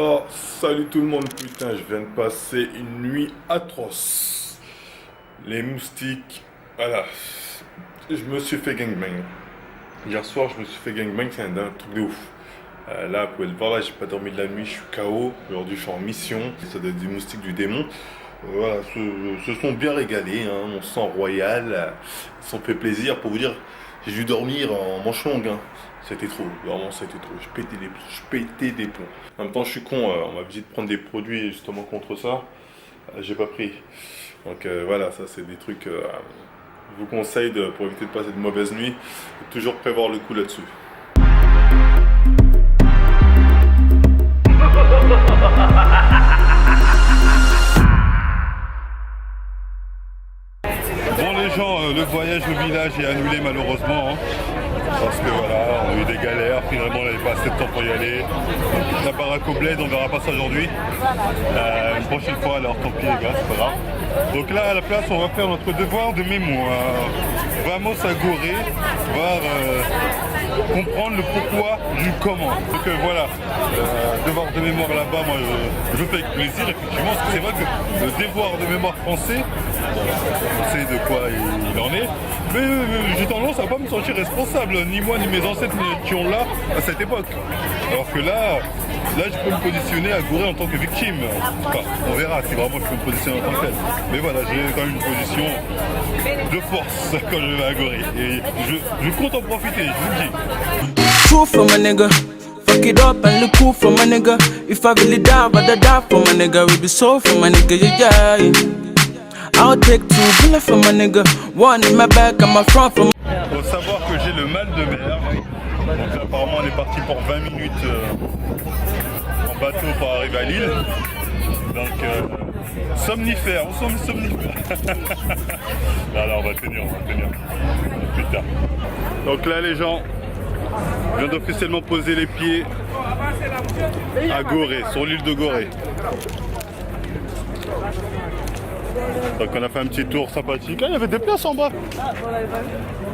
Oh, salut tout le monde, putain, je viens de passer une nuit atroce. Les moustiques, voilà. Je me suis fait gangbang. Hier soir, je me suis fait gangbang, c'est un truc de ouf. Là, vous pouvez le voir, là, j'ai pas dormi de la nuit, je suis KO. Aujourd'hui, je suis en mission. Ça doit être du moustique du démon. Voilà, se sont bien régalés, hein, mon sang royal. Ils se sont fait plaisir. Pour vous dire, j'ai dû dormir en manche longue. Hein. C'était trop, vraiment c'était trop. Je pétais des plombs. En même temps, je suis con, on m'a dit de prendre des produits justement contre ça. J'ai pas pris. Donc voilà, ça c'est des trucs. Je vous conseille pour éviter de passer de mauvaises nuits, de toujours prévoir le coup là-dessus. Bon les gens, le voyage au village est annulé malheureusement. Hein. Parce que voilà, on a eu des galères, finalement on n'avait pas assez de temps pour y aller. Donc, la baraque au bled, on verra pas ça aujourd'hui. Une prochaine fois, alors tant pis les gars, c'est pas grave. Donc là à la place on va faire notre devoir de mémoire. Vamos à Gorée, voir comprendre le pourquoi du comment. Donc voilà, devoir de mémoire là-bas, moi je le fais avec plaisir effectivement, parce que c'est vrai que le devoir de mémoire français, on sait de quoi il en est, mais j'ai tendance à pas me sentir responsable, ni moi ni mes ancêtres qui ont là à cette époque. Alors que là je peux me positionner à Gorée en tant que victime. Enfin, on verra si vraiment je peux me positionner en tant que tel. Mais voilà, j'ai quand même une position de force quand je vais à Gorée. Et je compte en profiter, je vous le dis. True for my nigga. Fuck it up and look cool for my nigga. If I really die, but I die for my nigga. We be so for my nigga, yeah, yeah. I'll take 2 bullets for my nigga. 1 in my back and my front for my... Faut savoir que j'ai le mal de mer. Donc apparemment on est parti pour 20 minutes en bateau pour arriver à Lille. Donc somnifère, on sommes somnifères. Là on va tenir. Putain. Donc là les gens, je viens d'officiellement poser les pieds à Gorée, sur l'île de Gorée. Donc on a fait un petit tour sympathique. Ah, il y avait des places en bas.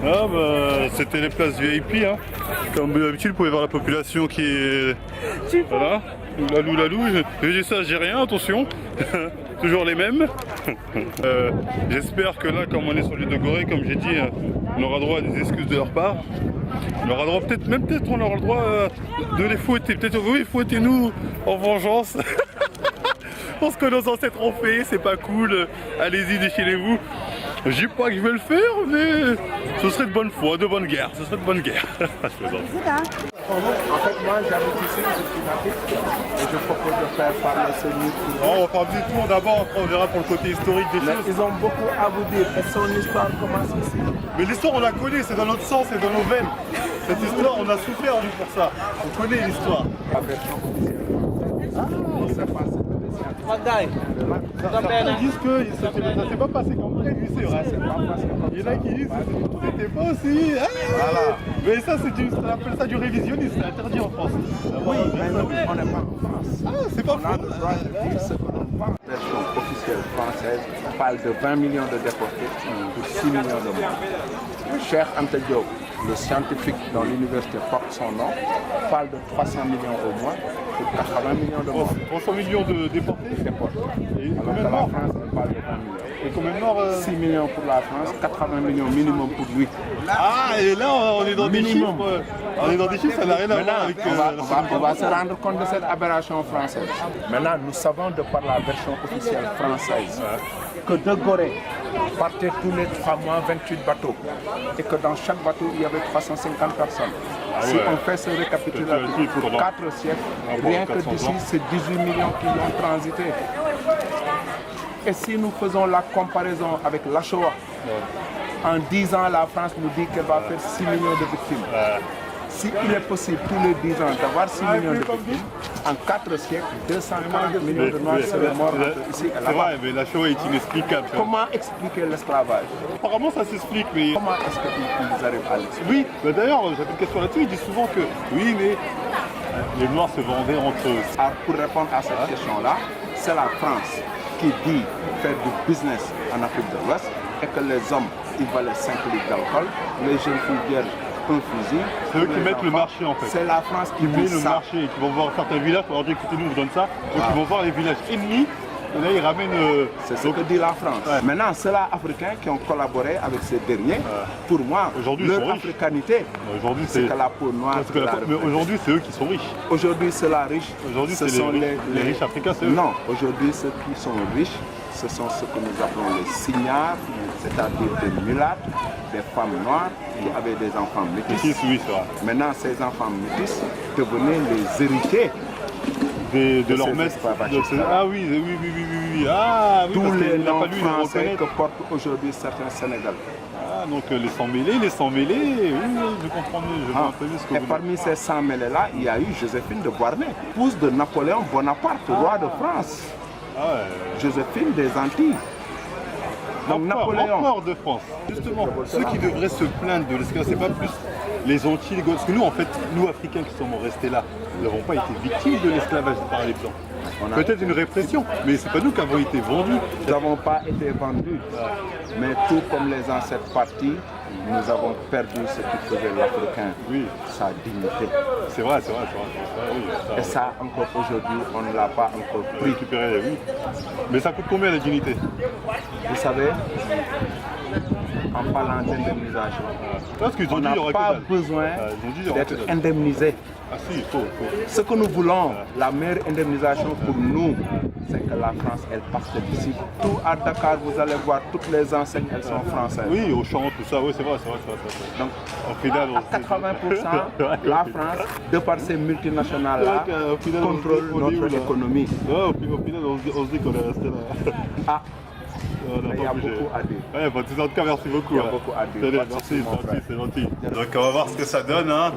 Ah bah c'était les places VIP hein. Comme d'habitude vous pouvez voir la population qui est... Voilà. Lalou. Je dis ça, j'ai rien, attention. Toujours les mêmes. J'espère que là, comme on est sur l'île de Gorée, comme j'ai dit, on aura droit à des excuses de leur part. On aura droit peut-être on aura le droit de les fouetter. Peut-être oui, fouettez-nous en vengeance. Pour ce que nos ancêtres ont fait, c'est pas cool. Allez-y, déchirez-vous. Je dis pas que je vais le faire, mais ce serait de bonne foi, de bonne guerre. Ce serait de bonne guerre. Je plaisante. En fait, moi j'habite ici, je suis d'Afrique et je propose de faire parler celui qui... On va faire un petit tour d'abord, après on verra pour le côté historique des choses. Ils ont beaucoup à vous dire et son histoire commence ici. Mais l'histoire on la connaît, c'est dans notre sang, c'est dans nos veines. Cette histoire on a souffert nous pour ça. On connaît l'histoire. La version officielle. On ne sait pas ce que c'est. Certains disent que ça s'est pas passé comme prévu, c'est vrai. Il y en a qui disent que c'était pas aussi. Ah voilà. Mais ça, on appelle ça du révisionnisme, c'est interdit en France. Oui, mais nous, on n'est pas en France. Ah, c'est pas On a faux. le droit de dire ce que l'on pense. La version officielle française parle de 20 millions de déportés pour 6 millions de morts. Cheikh Anta Diop, le scientifique dont l'université porte son nom, parle de 300 millions au moins pour 80 millions de morts. 300 millions de déportés. Et Alors combien que de la morts? France, elle parle de 20 millions. Et combien de morts 6 millions pour la France, 80 millions minimum pour lui. Ah, et là on est dans des Minimum. chiffres. On est dans des chiffres, ça n'a rien à voir avec On va se rendre compte de cette aberration française. Maintenant, nous savons de par la version officielle française que de Gorée partaient tous les 3 mois 28 bateaux et que dans chaque bateau il y avait 350 personnes. Si ouais. on fait ce récapitulatif pour 4 siècles, rien que d'ici c'est 18 millions qui ont transité. Et si nous faisons la comparaison avec la Shoah, en 10 ans la France nous dit qu'elle va faire 6 millions de victimes. S'il est possible tous les 10 ans d'avoir 6 millions de victimes, en 4 siècles, 240 millions de Noirs seraient morts ici et C'est là-bas. vrai, mais la Shoah est inexplicable. Comment expliquer l'esclavage? Apparemment ça s'explique, mais... Comment est-ce qu'ils arrivent à l'expliquer? Oui, bah d'ailleurs j'avais une question là-dessus, ils disent souvent que oui mais les Noirs se vendaient entre eux. Alors, pour répondre à cette question-là, c'est la France qui dit faire du business en Afrique de l'Ouest et que les hommes, ils valaient 5 litres d'alcool, les jeunes filles vierges un fusil. C'est eux qui mettent le marché en fait. C'est la France qui Qui met dit le ça. marché et qui vont voir certains villages pour leur dire écoutez, nous on vous donne ça. Donc ils vont voir les villages ennemis. Et là ils ramènent. C'est ce que dit la France. Ouais. Maintenant, ceux-là Africains qui ont collaboré avec ces derniers, pour moi, Aujourd'hui, ils leur sont riches. africanité, Aujourd'hui c'est que la peau noire. parce que la mais aujourd'hui c'est eux qui sont riches. Aujourd'hui, ceux-là riches, Aujourd'hui ce c'est sont les riches africains, c'est eux. Non, aujourd'hui, ceux qui sont riches, ce sont ceux que nous appelons les signards, c'est-à-dire des mulattes, des femmes noires qui avaient des enfants métis. Ici, oui, c'est vrai. Maintenant, ces enfants métis devenaient les héritiers. De leur ces maître. esclavagistes. Ah oui, oui, oui, oui, oui, oui. Ah oui, Tous parce les qu'il n'a noms pas lu les français reconnaître. que portent aujourd'hui certains Sénégalais. Ah, donc les sans-mêlés, oui, je comprends mieux, je vois un peu mieux ce que Et vous dites. parmi ces 100 mêlés-là, il y a eu Joséphine de Beauharnais, épouse de Napoléon Bonaparte, roi de France. Ah ouais. Joséphine des Antilles. Donc Napoléon. Empereur de France. Justement, ceux qui devraient se plaindre de l'esclavage, c'est pas plus les Antilles, les Gaules. Parce que nous, en fait, nous Africains qui sommes restés là, nous n'avons pas été victimes de l'esclavage par les Blancs. On a- Peut-être une répression, mais c'est pas nous qui avons été vendus. Nous n'avons pas été vendus, mais tout comme les ancêtres partis, nous avons perdu ce qui faisait l'Africain, Oui. sa dignité. C'est vrai, c'est vrai, c'est vrai. Oui, Et ça, encore aujourd'hui, on ne l'a pas encore pris. récupérer, oui. Mais ça coûte combien la dignité? Vous savez, en parlant d'indemnisation, Parce qu'ils ont on dit n'a il y aurait pas que dalle. besoin Ils ont dit il y aurait que d'être dalle. indemnisé. Ah si, il faut. Ce que nous voulons, la meilleure indemnisation pour nous, c'est que la France, elle parte d'ici. Tout à Dakar, vous allez voir, toutes les enseignes, elles sont françaises. Oui, au champ, tout ça, oui, c'est vrai, c'est vrai, c'est vrai. C'est vrai. Donc, Au final, à 80%, la France, de par ces multinationales-là, Ouais, au final, contrôle on est où, notre là économie. Ouais, au final, on se dit qu'on est resté là. Ah, On n'a il y pas a bougé. beaucoup à dire. Ouais, bah, en tout cas, merci beaucoup. Il y a hein. beaucoup à dire. Allez, Pas de merci, souci, mon c'est frère. gentil, c'est gentil. Donc, on va voir ce que ça donne. Hein.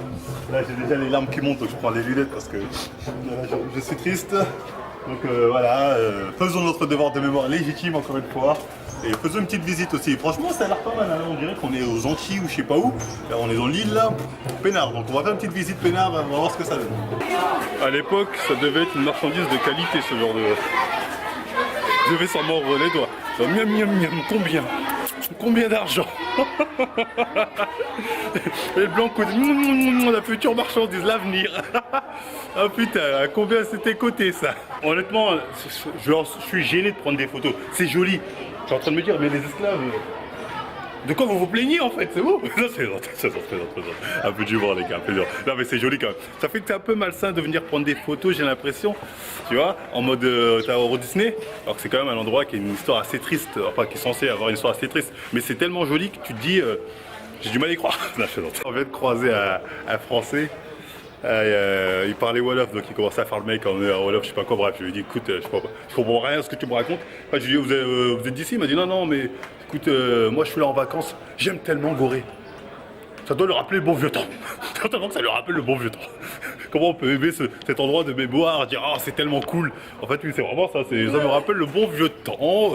Là, j'ai déjà les larmes qui montent, donc je prends les lunettes parce que là, je suis triste. Donc voilà, faisons notre devoir de mémoire légitime encore une fois. Et faisons une petite visite aussi. Franchement, ça a l'air pas mal. Hein. On dirait qu'on est aux Antilles ou je sais pas où. Là, on est dans l'île là, Pénard. Donc on va faire une petite visite Pénard, on va voir ce que ça donne. À l'époque, ça devait être une marchandise de qualité ce genre de. Je devais s'en mordre les doigts. Miam miam miam, combien d'argent? Et le blanc coûte la future marchandise, l'avenir. Ah putain, à combien c'était coté ça? Honnêtement, je suis gêné de prendre des photos. C'est joli. Je suis en train de me dire, mais les esclaves. De quoi vous vous plaignez en fait, c'est vous? Ça c'est un peu d'humour les gars, un peu d'humour. Non mais c'est joli quand même. Ça fait que c'est un peu malsain de venir prendre des photos, j'ai l'impression, tu vois, en mode Euro Disney, alors que c'est quand même un endroit qui a une histoire assez triste, enfin qui est censé avoir une histoire assez triste, mais c'est tellement joli que tu te dis, j'ai du mal à y croire. Non, on vient de croiser un Français. Il parlait Wolof, donc il commençait à faire le mec en Wolof, je sais pas quoi, bref, je lui ai dit écoute, je comprends rien à ce que tu me racontes. Enfin, je lui ai dit vous êtes d'ici? Il m'a dit non, mais écoute, moi je suis là en vacances, j'aime tellement Gorée. Ça doit le rappeler le bon vieux temps. Certainement que ça lui rappelle le bon vieux temps. Comment on peut aimer cet endroit de mémoire, dire ah c'est tellement cool. En fait oui c'est vraiment ça, ça me rappelle le bon vieux temps.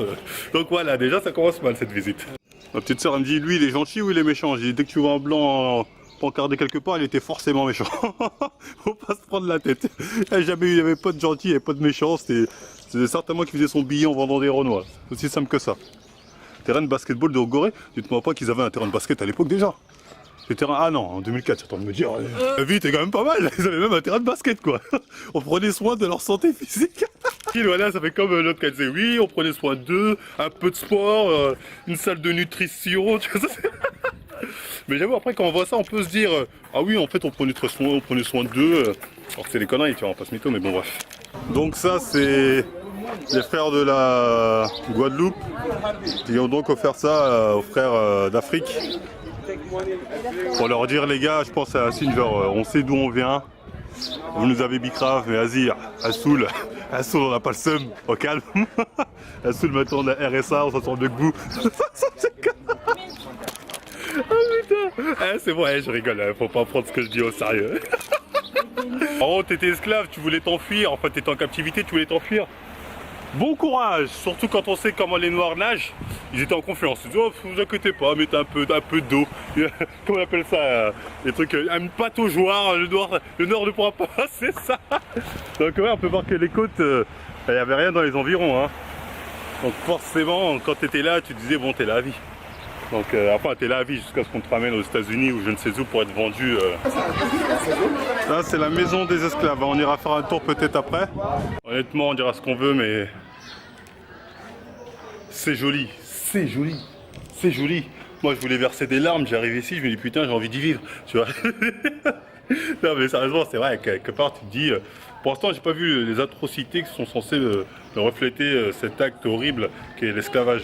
Donc voilà, déjà ça commence mal cette visite. Ma petite soeur elle me dit lui il est gentil ou il est méchant? J'ai dit dès que tu vois un blanc pancardé quelque part, il était forcément méchant. Faut pas se prendre la tête. Jamais il n'y avait pas de gentil et pas de méchant. C'était certainement qui faisait son billet en vendant des renois. C'est aussi simple que ça. Terrain de basketball de Gorée. Dites-moi pas qu'ils avaient un terrain de basket à l'époque déjà. Le terrain, ah non, en 2004, j'attends de me dire, la vie était quand même pas mal. Ils avaient même un terrain de basket quoi. On prenait soin de leur santé physique. Voilà, ça fait comme l'autre qui disait oui, on prenait soin d'eux, un peu de sport, une salle de nutrition. Tu vois, ça, mais j'avoue, après, quand on voit ça, on peut se dire ah oui, en fait, on prenait soin d'eux. Alors que c'est des conneries, tu vois, on passe mytho, mais bon, bref. Donc, ça, c'est les frères de la Guadeloupe qui ont donc offert ça aux frères d'Afrique. Pour leur dire, les gars, je pense à un signe genre, on sait d'où on vient. Vous nous avez bicrave, mais Azir, Assoul, on n'a pas le seum, au calme. Assoul, maintenant, on a RSA, on s'en sort mieux que vous. Oh putain, c'est bon, je rigole, faut pas prendre ce que je dis au sérieux. Oh, t'étais esclave, tu voulais t'enfuir, enfin t'étais en captivité, tu voulais t'enfuir. Bon courage, surtout quand on sait comment les Noirs nagent, ils étaient en confiance. Ils disaient, oh, vous inquiétez pas, mettez un peu d'eau. Comment on appelle ça, les trucs, une pâte aux joies, le Nord ne pourra pas passer ça. Donc ouais, on peut voir que les côtes, il n'y avait rien dans les environs. Hein. Donc forcément, quand t'étais là, tu disais, bon, t'es là à vie. Donc après, t'es là à vie jusqu'à ce qu'on te ramène aux États-Unis ou je ne sais où pour être vendu. Là, c'est la maison des esclaves. On ira faire un tour peut-être après. Honnêtement, on dira ce qu'on veut, mais c'est joli, c'est joli, c'est joli. Moi, je voulais verser des larmes. J'arrive ici, je me dis putain, j'ai envie d'y vivre. Tu vois. Non, mais sérieusement, c'est vrai. Quelque part, tu te dis. Pour l'instant, j'ai pas vu les atrocités qui sont censées refléter cet acte horrible qui est l'esclavage.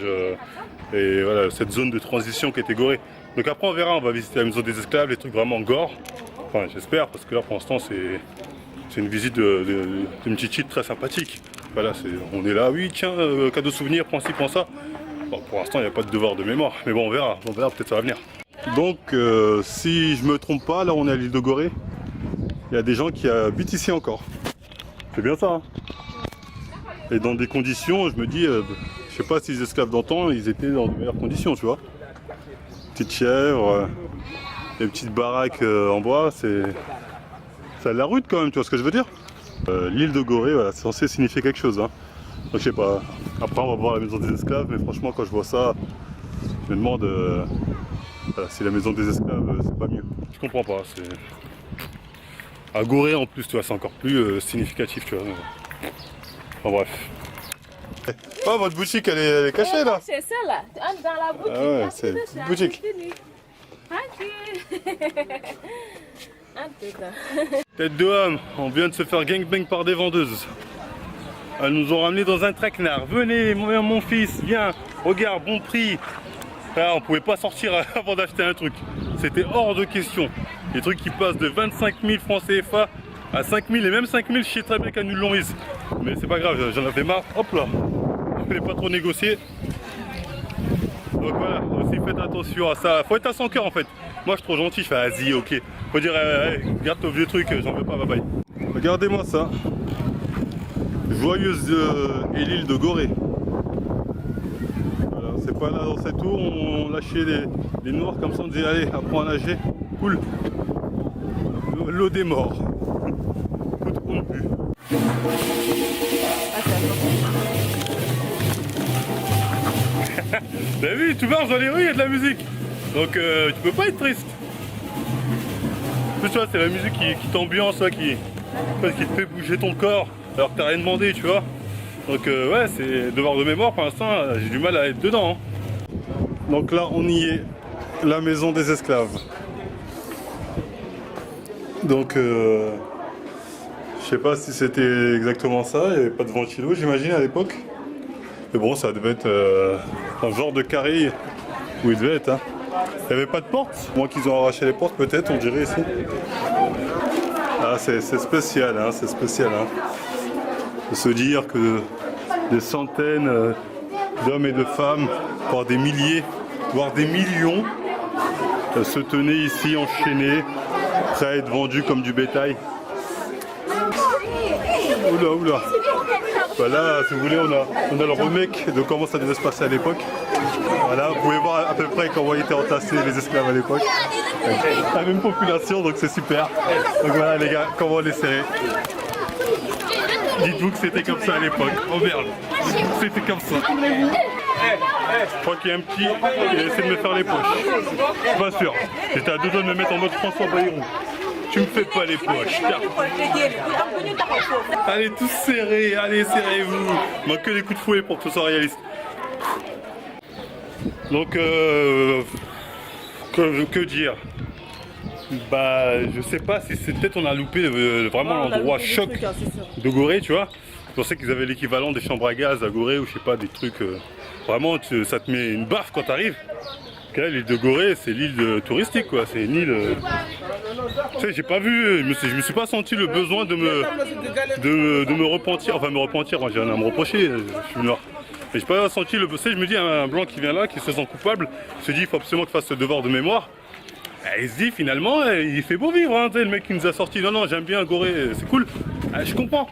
Et voilà, cette zone de transition qui était gorée. Donc après on verra, on va visiter la maison des esclaves, les trucs vraiment gore. Enfin j'espère, parce que là pour l'instant c'est une visite d'une petite cheat très sympathique. Voilà, on est là, oui tiens, cadeau souvenir, prends ci, prends ça. Bon, pour l'instant il n'y a pas de devoir de mémoire, mais bon on verra peut-être ça va venir. Donc si je me trompe pas, là on est à l'île de Gorée. Il y a des gens qui habitent ici encore. C'est bien ça hein. Et dans des conditions, je me dis... je sais pas si les esclaves d'antan, ils étaient dans de meilleures conditions, tu vois. Petites chèvres, des petites baraques en bois, ça a l'air rude quand même, tu vois ce que je veux dire. L'île de Gorée, voilà, c'est censé signifier quelque chose. Hein. Donc je sais pas, après on va voir la maison des esclaves, mais franchement quand je vois ça, je me demande voilà, si la maison des esclaves, c'est pas mieux. Je comprends pas, c'est... À Gorée en plus, tu vois, c'est encore plus significatif, tu vois. Enfin bref. Oh, votre boutique elle est cachée là. C'est ça là, tu entres dans la boutique. Ah ouais, c'est une boutique. Tête de homme, on vient de se faire gangbang par des vendeuses. Elles nous ont ramenés dans un traquenard. Venez mon fils, viens, regarde, bon prix. Ah, on pouvait pas sortir avant d'acheter un truc. C'était hors de question. Des trucs qui passent de 25 000 francs CFA à 5 000 et même 5 000, je sais très bien qu'elles nous l'ont mise. Mais c'est pas grave, j'en avais marre. Hop là, je voulais pas trop négocier. Donc voilà, aussi faites attention à ça. Faut être à son cœur en fait. Moi je suis trop gentil, je fais vas-y, ok. Faut dire, garde ton vieux truc, j'en veux pas, bye bye. Regardez-moi ça. Joyeuse et l'île de Gorée. Voilà, c'est pas là dans cette eau, on lâchait les noirs comme ça, on disait allez, apprends à nager. Cool. L'eau des morts. Coup de pompe. T'as vu, tu marches dans les rues, il y a de la musique. Donc tu peux pas être triste. En plus, tu vois, c'est la musique qui t'ambiance, qui te fait bouger ton corps alors que t'as rien demandé, tu vois. Donc ouais, c'est devoir de mémoire pour l'instant, j'ai du mal à être dedans. Hein. Donc là, on y est. La maison des esclaves. Donc je sais pas si c'était exactement ça, il n'y avait pas de ventilo j'imagine à l'époque. Mais bon, ça devait être un genre de carré où il devait être. Hein. Il n'y avait pas de porte, moins qu'ils ont arraché les portes peut-être, on dirait ici. Ah, c'est spécial, hein, c'est spécial. Hein. De se dire que des centaines d'hommes et de femmes, voire des milliers, voire des millions, se tenaient ici enchaînés, prêts à être vendus comme du bétail. Oula, oula. Bah là, si vous voulez, on a le remake de comment ça devait se passer à l'époque. Voilà, vous pouvez voir à peu près comment étaient entassés les esclaves à l'époque. La même population, donc c'est super. Donc voilà les gars, comment on les serrait. Dites-vous que c'était comme ça à l'époque. Oh merde, c'était comme ça. Je crois qu'il y a un petit, il a essayé de me faire les poches. Je suis pas sûr. J'étais à deux doigts de me mettre en mode François Bayrou. Tu me fais pas les poches. Allez tous serrés, allez serrez-vous. Il manque que des coups de fouet pour que ce soit réaliste. Donc que dire? Bah je sais pas si c'est peut-être on a loupé vraiment l'endroit choc de Gorée, tu vois. Je pensais qu'ils avaient l'équivalent des chambres à gaz à Gorée ou je sais pas, des trucs vraiment ça te met une baffe quand t'arrives. Là, l'île de Gorée, c'est l'île touristique quoi, c'est une île. Tu sais, j'ai pas vu, je me suis pas senti le besoin de me repentir, enfin me repentir, j'ai rien à me reprocher, je suis noir. Mais j'ai pas senti le besoin, je me dis un blanc qui vient là, qui se sent coupable, se dit il faut absolument qu'il fasse ce devoir de mémoire. Et il se dit finalement, il fait beau vivre, hein, le mec qui nous a sorti, non j'aime bien Gorée, c'est cool. Je comprends.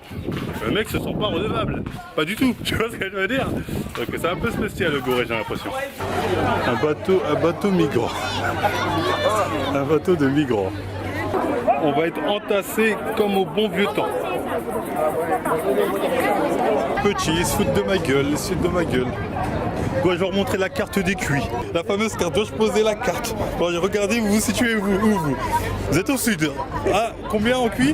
Le mec se sent pas redevable. Pas du tout, tu vois ce que je veux dire. Donc c'est un peu spécial le Gorée, j'ai l'impression. Un bateau migrant. Un bateau de migrants. On va être entassés comme au bon vieux temps. Petit, ils se foutent de ma gueule, ils se foutent de ma gueule. Dois-je leur montrer la carte des QI? La fameuse carte, dois-je poser la carte? Alors, regardez, vous vous situez où vous? Vous êtes au sud. Ah, combien en QI?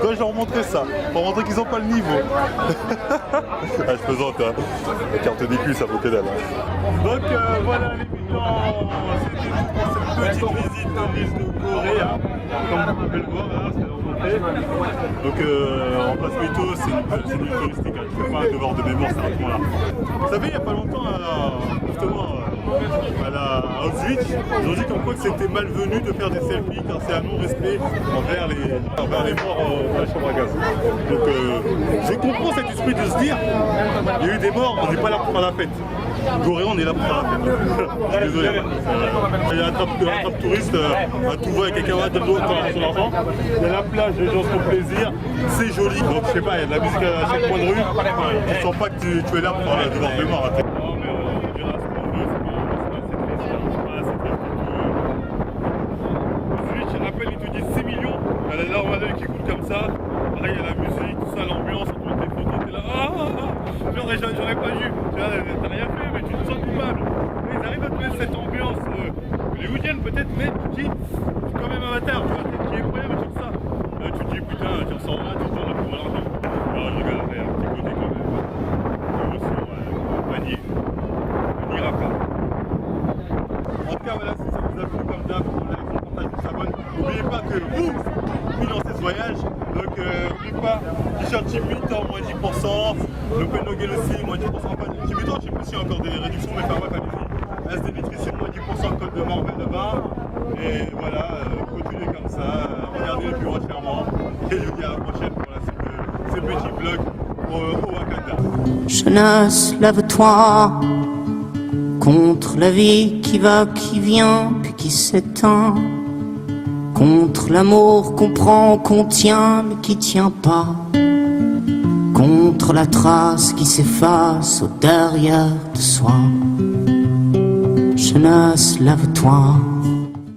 Dois-je leur montrer ça? Pour montrer qu'ils n'ont pas le niveau. Ah, je plaisante, hein. La carte des QI, ça vaut que dalle. Hein. Donc voilà les militants, c'était cette petite visite à l'île de Gorée, hein. Comme vous pouvez le voir, là, c'est leur montée. Donc en place Méto, c'est une île touristique, hein. Je ne fais pas un devoir de mémoire, c'est un point là. Vous savez, il n'y a pas longtemps, justement, à Auschwitz, ils ont dit comme quoi que c'était malvenu de faire des selfies car c'est un non-respect envers les morts de la chambre à gaz. Donc je comprends cet esprit de se dire, il y a eu des morts, on n'est pas là pour faire la fête. Gorée, on est là pour faire la fête. Je suis désolé. Il y a un trappe touriste à tout voir avec un camarade de l'eau dans son enfant. Il y a la plage, les gens se font plaisir, c'est joli. Donc je sais pas, il y a de la musique à chaque coin de rue. Tu sens pas que tu es là pour faire la devoir de mémoire. Il y a la larme à l'œil qui coule comme ça, pareil il y a la musique, tout ça, l'ambiance, on prend des photos, t'es là, j'aurais pas dû, t'as rien fait mais tu te sens coupable. Mais ils arrivent à te mettre cette ambiance hollywoodienne peut-être, mais tu te dis, c'est quand même un bâtard, tu vois, t'es qui est incroyable et tout ça. Là tu te dis putain, tu ressors là, tu te rends là pour l'argent. Alors je regarde, un petit côté quand même. Nous aussi on n'ira pas. En tout cas voilà, si ça vous a plu comme d'hab, on like, on partage, on s'abonne. N'oubliez pas que vous financez ce voyage, donc n'oubliez pas, t-shirt Team Militants, moins 10%, le Penogel aussi, moins 10%, enfin Team Militants, je sais plus s'il y a encore des réductions, mais enfin bref, allez-y. SD Nutrition, moins 10%, code de Marvel de 20, et voilà, continuez comme ça, regardez les plus entièrement, et je vous dis à la prochaine pour la suite de ces petits vlogs au Wakanda. Jeunesse, lève-toi contre la vie qui va, qui vient, puis qui s'éteint. Contre l'amour qu'on prend, qu'on tient, mais qui tient pas. Contre la trace qui s'efface au derrière de soi. Jeunesse, lève-toi.